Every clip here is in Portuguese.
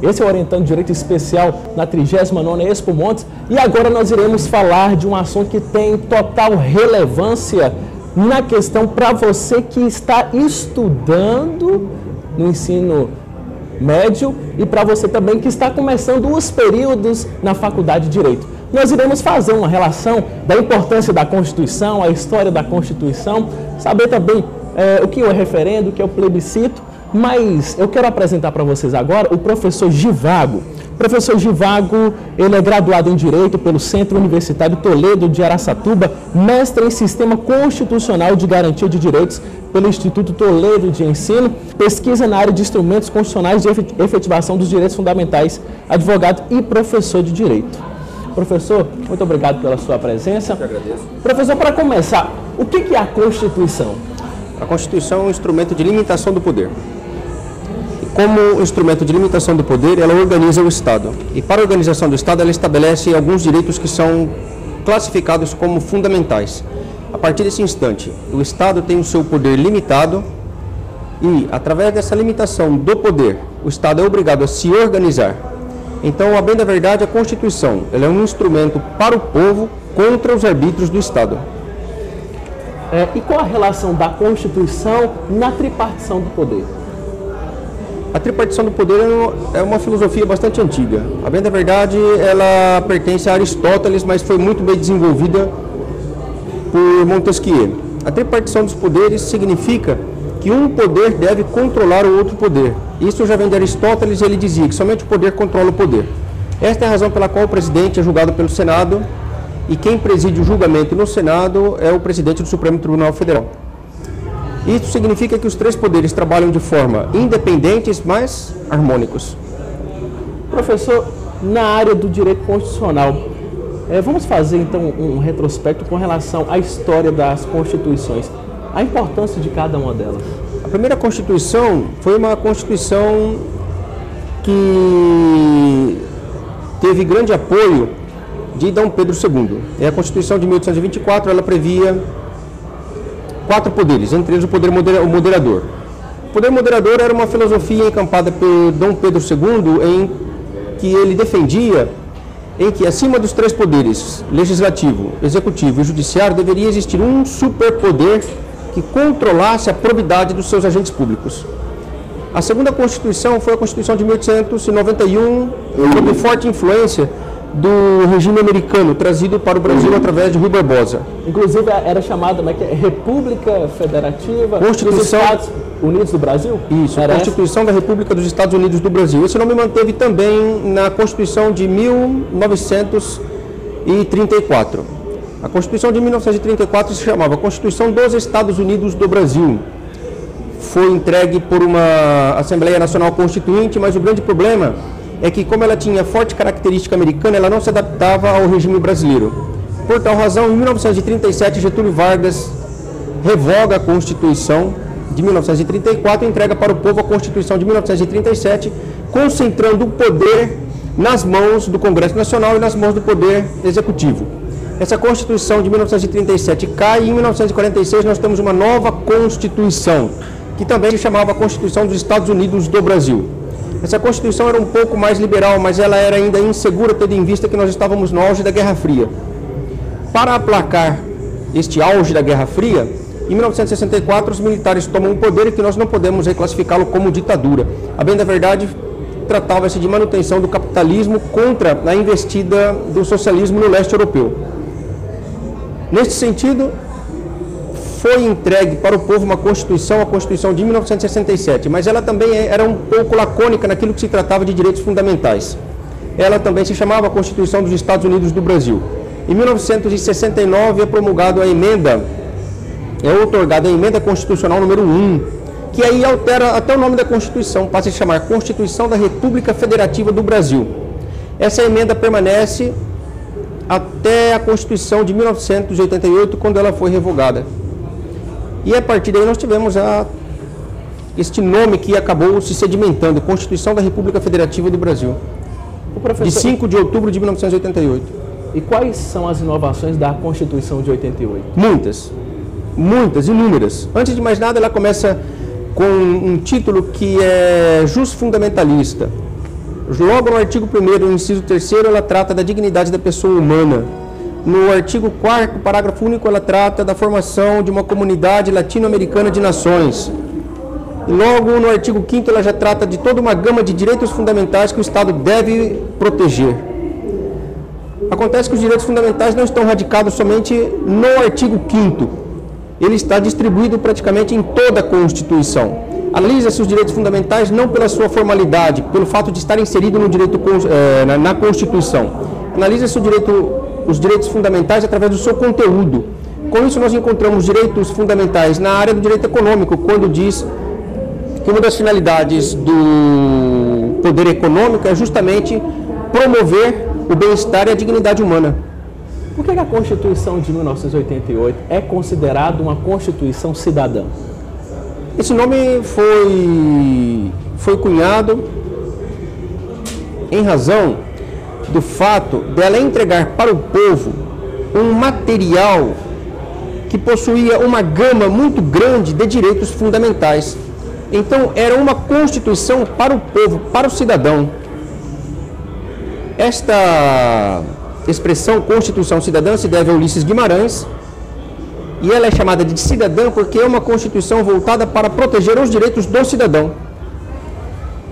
Esse é o Orientando Direito Especial na 39ª Expo Montes e agora nós iremos falar de um assunto que tem total relevância na questão para você que está estudando no ensino médio e para você também que está começando os períodos na Faculdade de Direito. Nós iremos fazer uma relação da importância da Constituição, a história da Constituição, saber também o que é o referendo, o que é o plebiscito, mas eu quero apresentar para vocês agora o professor Givago. O professor Givago, ele é graduado em Direito pelo Centro Universitário Toledo de Araçatuba, mestre em Sistema Constitucional de Garantia de Direitos pelo Instituto Toledo de Ensino, pesquisa na área de instrumentos constitucionais de efetivação dos direitos fundamentais, advogado e professor de Direito. Professor, muito obrigado pela sua presença. Eu agradeço. Professor, para começar, o que é a Constituição? A Constituição é um instrumento de limitação do poder. Como instrumento de limitação do poder, ela organiza o Estado. E para a organização do Estado, ela estabelece alguns direitos que são classificados como fundamentais. A partir desse instante, o Estado tem o seu poder limitado e, através dessa limitação do poder, o Estado é obrigado a se organizar. Então, a bem da verdade, a Constituição ela é um instrumento para o povo contra os arbítrios do Estado. E qual a relação da Constituição na tripartição do poder? A tripartição do poder é uma filosofia bastante antiga. A bem da verdade, ela pertence a Aristóteles, mas foi muito bem desenvolvida por Montesquieu. A tripartição dos poderes significa que um poder deve controlar o outro poder. Isso já vem de Aristóteles, ele dizia que somente o poder controla o poder. Esta é a razão pela qual o presidente é julgado pelo Senado e quem preside o julgamento no Senado é o presidente do Supremo Tribunal Federal. Isso significa que os três poderes trabalham de forma independentes, mas harmônicos. Professor, na área do direito constitucional, vamos fazer então um retrospecto com relação à história das constituições, a importância de cada uma delas. A primeira Constituição foi uma Constituição que teve grande apoio de Dom Pedro II. É a Constituição de 1824, ela previa 4 poderes, entre eles o poder moderador. O poder moderador era uma filosofia encampada por Dom Pedro II, em que ele defendia em que acima dos 3 poderes, legislativo, executivo e judiciário, deveria existir um superpoder que controlasse a probidade dos seus agentes públicos. A segunda Constituição foi a Constituição de 1891, sob forte influência do regime americano, trazido para o Brasil através de Rui Barbosa. Inclusive era chamada República Federativa dos Estados Unidos do Brasil? Isso, a Constituição da República dos Estados Unidos do Brasil. Esse nome manteve também na Constituição de 1934. A Constituição de 1934 se chamava Constituição dos Estados Unidos do Brasil. Foi entregue por uma Assembleia Nacional Constituinte, mas o grande problema é que, como ela tinha forte característica americana, ela não se adaptava ao regime brasileiro. Por tal razão, em 1937, Getúlio Vargas revoga a Constituição de 1934 e entrega para o povo a Constituição de 1937, concentrando o poder nas mãos do Congresso Nacional e nas mãos do Poder Executivo. Essa Constituição de 1937 cai e em 1946 nós temos uma nova Constituição, que também se chamava Constituição dos Estados Unidos do Brasil. Essa Constituição era um pouco mais liberal, mas ela era ainda insegura, tendo em vista que nós estávamos no auge da Guerra Fria. Para aplacar este auge da Guerra Fria, em 1964 os militares tomam o poder e que nós não podemos reclassificá-lo como ditadura. A bem da verdade, tratava-se de manutenção do capitalismo contra a investida do socialismo no leste europeu. Neste sentido, foi entregue para o povo uma Constituição, a Constituição de 1967, mas ela também era um pouco lacônica naquilo que se tratava de direitos fundamentais. Ela também se chamava Constituição dos Estados Unidos do Brasil. Em 1969 é promulgada a emenda, outorgada a emenda constitucional número 1, que aí altera até o nome da Constituição, passa a se chamar Constituição da República Federativa do Brasil. Essa emenda permanece até a Constituição de 1988, quando ela foi revogada. E a partir daí nós tivemos este nome que acabou se sedimentando, Constituição da República Federativa do Brasil, de 5 de outubro de 1988. E quais são as inovações da Constituição de 88? Muitas, inúmeras. Antes de mais nada, ela começa com um título que é jusfundamentalista. Logo no artigo 1º, no inciso 3º, ela trata da dignidade da pessoa humana. No artigo 4º, parágrafo único, ela trata da formação de uma comunidade latino-americana de nações. E logo no artigo 5º, ela já trata de toda uma gama de direitos fundamentais que o Estado deve proteger. Acontece que os direitos fundamentais não estão radicados somente no artigo 5º. Ele está distribuído praticamente em toda a Constituição. Analisa-se os direitos fundamentais não pela sua formalidade, pelo fato de estar inserido no direito, na Constituição. Analisa-se os direitos fundamentais através do seu conteúdo. Com isso, nós encontramos direitos fundamentais na área do direito econômico, quando diz que uma das finalidades do poder econômico é justamente promover o bem-estar e a dignidade humana. Por que a Constituição de 1988 é considerada uma Constituição cidadã? Esse nome foi cunhado em razão do fato dela entregar para o povo um material que possuía uma gama muito grande de direitos fundamentais. Então, era uma Constituição para o povo, para o cidadão. Esta expressão Constituição Cidadã se deve a Ulisses Guimarães, e ela é chamada de cidadã porque é uma Constituição voltada para proteger os direitos do cidadão.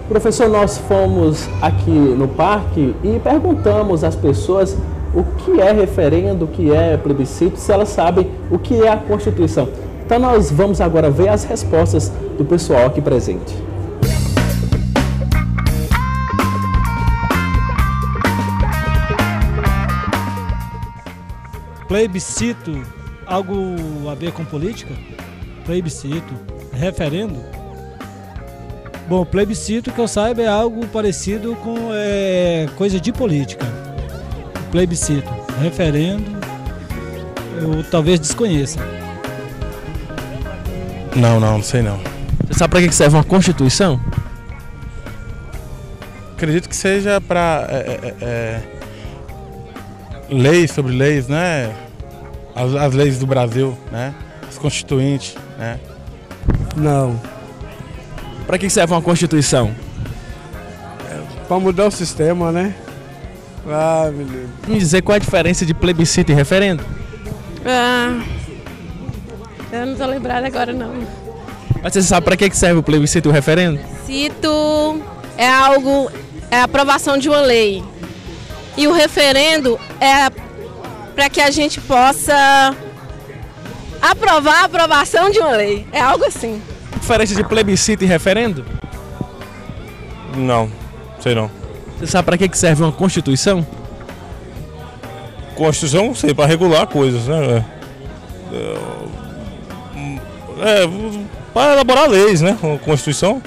Professor, nós fomos aqui no parque e perguntamos às pessoas o que é referendo, o que é plebiscito, se elas sabem o que é a Constituição. Então nós vamos agora ver as respostas do pessoal aqui presente. Plebiscito, algo a ver com política? Plebiscito, referendo? Bom, plebiscito, que eu saiba, é algo parecido com coisa de política. Plebiscito, referendo, eu talvez desconheça. Não sei não. Você sabe para que serve uma Constituição? Acredito que seja para leis sobre leis, né? As leis do Brasil, né? As constituintes, né? Não. Para que serve uma Constituição? Para mudar o sistema, né? Ah, menino. Me dizer qual é a diferença de plebiscito e referendo? Eu não tô lembrada agora, não. Mas você sabe para que serve o plebiscito e o referendo? Plebiscito é a aprovação de uma lei. E o referendo é para que a gente possa aprovar a aprovação de uma lei. É algo assim. Diferença de plebiscito e referendo? Não, sei não. Você sabe para que serve uma Constituição? Constituição, sei, para regular coisas, né? Para elaborar leis, né? Uma Constituição.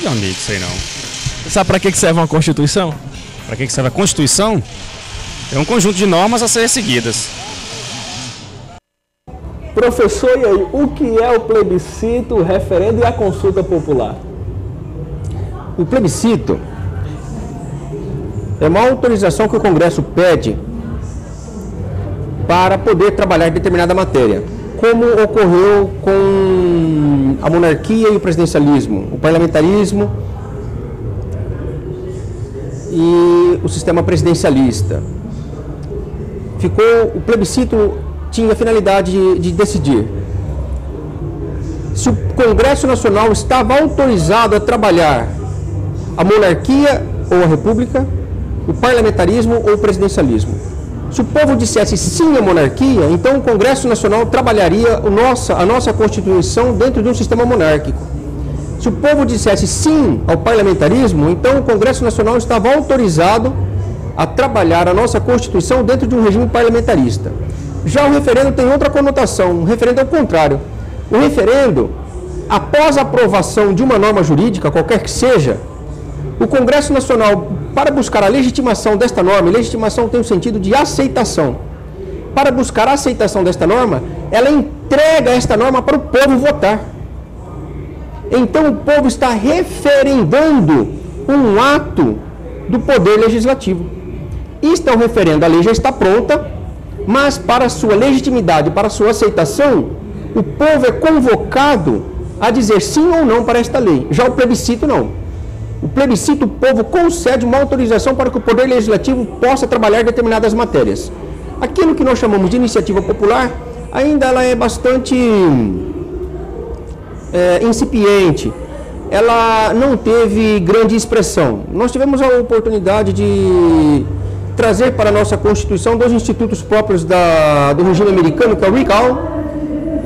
Amigo, sei não. Você sabe para que serve uma Constituição? Para que serve a Constituição? É um conjunto de normas a serem seguidas. Professor, e aí, o que é o plebiscito, o referendo e a consulta popular? O plebiscito é uma autorização que o Congresso pede para poder trabalhar determinada matéria, como ocorreu com a monarquia e o presidencialismo, o parlamentarismo e o sistema presidencialista. O plebiscito tinha a finalidade de decidir se o Congresso Nacional estava autorizado a trabalhar a monarquia ou a república, o parlamentarismo ou o presidencialismo. Se o povo dissesse sim à monarquia, então o Congresso Nacional trabalharia a nossa Constituição dentro de um sistema monárquico. Se o povo dissesse sim ao parlamentarismo, então o Congresso Nacional estava autorizado a trabalhar a nossa Constituição dentro de um regime parlamentarista. Já o referendo tem outra conotação, o referendo é o contrário. O referendo, após a aprovação de uma norma jurídica, qualquer que seja, o Congresso Nacional, para buscar a legitimação desta norma, e legitimação tem o sentido de aceitação, para buscar a aceitação desta norma, ela entrega esta norma para o povo votar. Então o povo está referendando um ato do poder legislativo. Isto é um referendo, a lei já está pronta, mas para sua legitimidade, para sua aceitação, o povo é convocado a dizer sim ou não para esta lei. Já o plebiscito não. O plebiscito, o povo concede uma autorização para que o Poder Legislativo possa trabalhar determinadas matérias. Aquilo que nós chamamos de iniciativa popular, ainda ela é bastante incipiente. Ela não teve grande expressão. Nós tivemos a oportunidade de trazer para a nossa Constituição dois institutos próprios do regime americano, que é o recall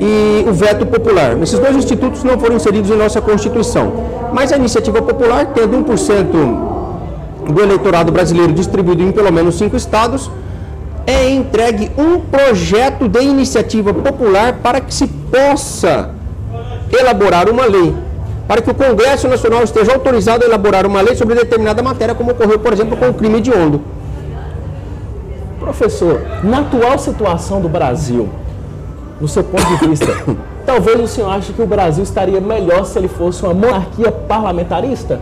e o veto popular. Esses dois institutos não foram inseridos em nossa Constituição, mas a iniciativa popular, tendo 1% do eleitorado brasileiro distribuído em pelo menos 5 estados, é entregue um projeto de iniciativa popular para que se possa elaborar uma lei, para que o Congresso Nacional esteja autorizado a elaborar uma lei sobre determinada matéria, como ocorreu, por exemplo, com o crime hediondo. Professor, na atual situação do Brasil, no seu ponto de vista, talvez o senhor ache que o Brasil estaria melhor se ele fosse uma monarquia parlamentarista?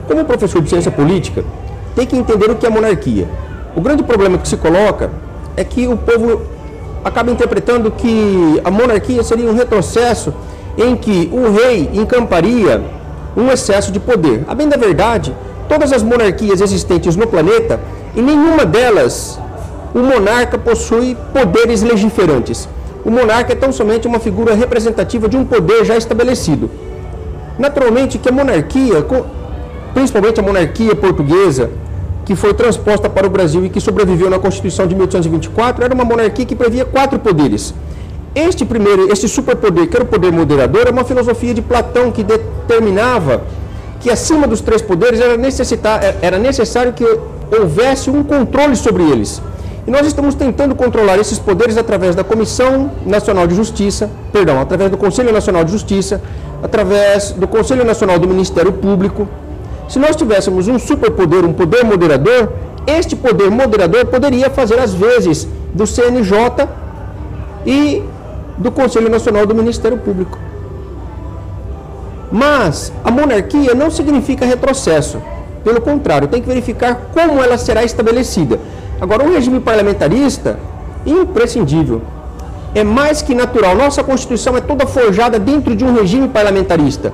Como professor de ciência política, tem que entender o que é monarquia. O grande problema que se coloca é que o povo acaba interpretando que a monarquia seria um retrocesso em que o rei encamparia um excesso de poder. A bem da verdade, todas as monarquias existentes no planeta, em nenhuma delas o monarca possui poderes legiferantes. O monarca é tão somente uma figura representativa de um poder já estabelecido. Naturalmente que a monarquia, principalmente a monarquia portuguesa, que foi transposta para o Brasil e que sobreviveu na Constituição de 1824, era uma monarquia que previa 4 poderes. Este superpoder, que era o poder moderador, é uma filosofia de Platão que determinava que acima dos 3 poderes era necessário que houvesse um controle sobre eles. E nós estamos tentando controlar esses poderes através da Comissão Nacional de Justiça, através do Conselho Nacional de Justiça, através do Conselho Nacional do Ministério Público. Se nós tivéssemos um superpoder, um poder moderador, este poder moderador poderia fazer as vezes do CNJ e do Conselho Nacional do Ministério Público. Mas a monarquia não significa retrocesso. Pelo contrário, tem que verificar como ela será estabelecida. Agora, um regime parlamentarista, imprescindível. É mais que natural. Nossa Constituição é toda forjada dentro de um regime parlamentarista.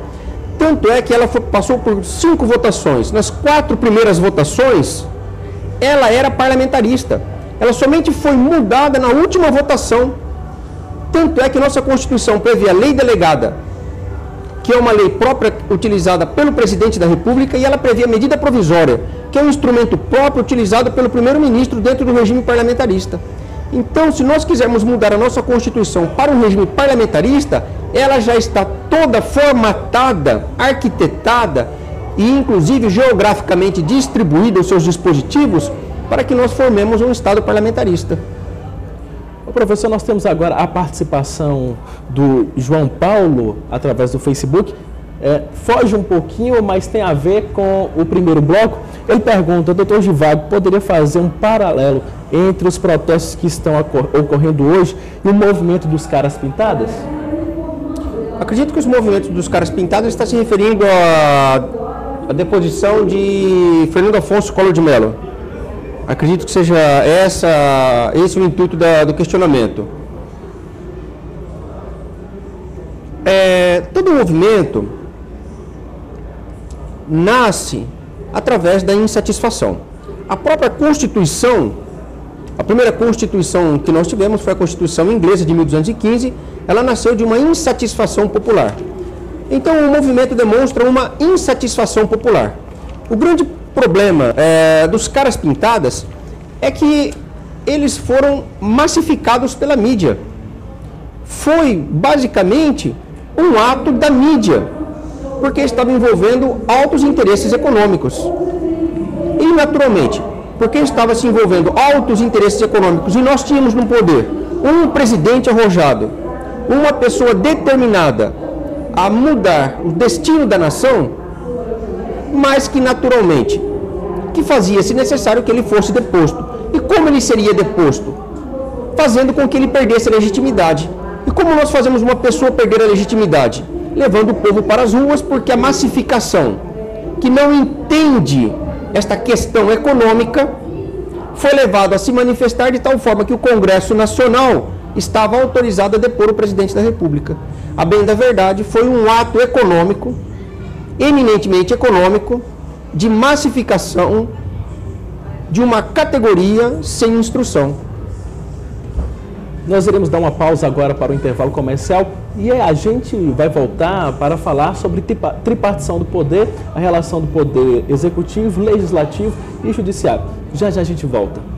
Tanto é que ela passou por 5 votações. Nas 4 primeiras votações, ela era parlamentarista. Ela somente foi mudada na última votação. Tanto é que nossa Constituição prevê a lei delegada, que é uma lei própria utilizada pelo presidente da República, e ela prevê a medida provisória, que é um instrumento próprio utilizado pelo primeiro-ministro dentro do regime parlamentarista. Então, se nós quisermos mudar a nossa Constituição para um regime parlamentarista, ela já está toda formatada, arquitetada e, inclusive, geograficamente distribuída os seus dispositivos para que nós formemos um Estado parlamentarista. Professor, nós temos agora a participação do João Paulo através do Facebook. Foge um pouquinho, mas tem a ver com o primeiro bloco. Ele pergunta, doutor Givago, poderia fazer um paralelo entre os protestos que estão ocorrendo hoje e o movimento dos caras pintadas? Acredito que os movimentos dos caras pintados está se referindo à deposição de Fernando Afonso Collor de Mello. Acredito que seja esse o intuito do questionamento. Todo movimento nasce através da insatisfação. A própria Constituição, a primeira Constituição que nós tivemos foi a Constituição inglesa de 1215, ela nasceu de uma insatisfação popular. Então o movimento demonstra uma insatisfação popular. O grande problema dos caras pintadas é que eles foram massificados pela mídia. Foi basicamente um ato da mídia, porque estava envolvendo altos interesses econômicos. E naturalmente, porque estava se envolvendo altos interesses econômicos e nós tínhamos no poder um presidente arrojado, uma pessoa determinada a mudar o destino da nação, mas que naturalmente, que fazia-se necessário que ele fosse deposto. E como ele seria deposto? Fazendo com que ele perdesse a legitimidade. E como nós fazemos uma pessoa perder a legitimidade? Levando o povo para as ruas, porque a massificação, que não entende esta questão econômica, foi levado a se manifestar de tal forma que o Congresso Nacional estava autorizado a depor o presidente da República. A bem da verdade, foi um ato econômico eminentemente econômico de massificação de uma categoria sem instrução. Nós iremos dar uma pausa agora para o intervalo comercial e a gente vai voltar para falar sobre tripartição do poder, a relação do poder executivo, legislativo e judiciário. Já já a gente volta.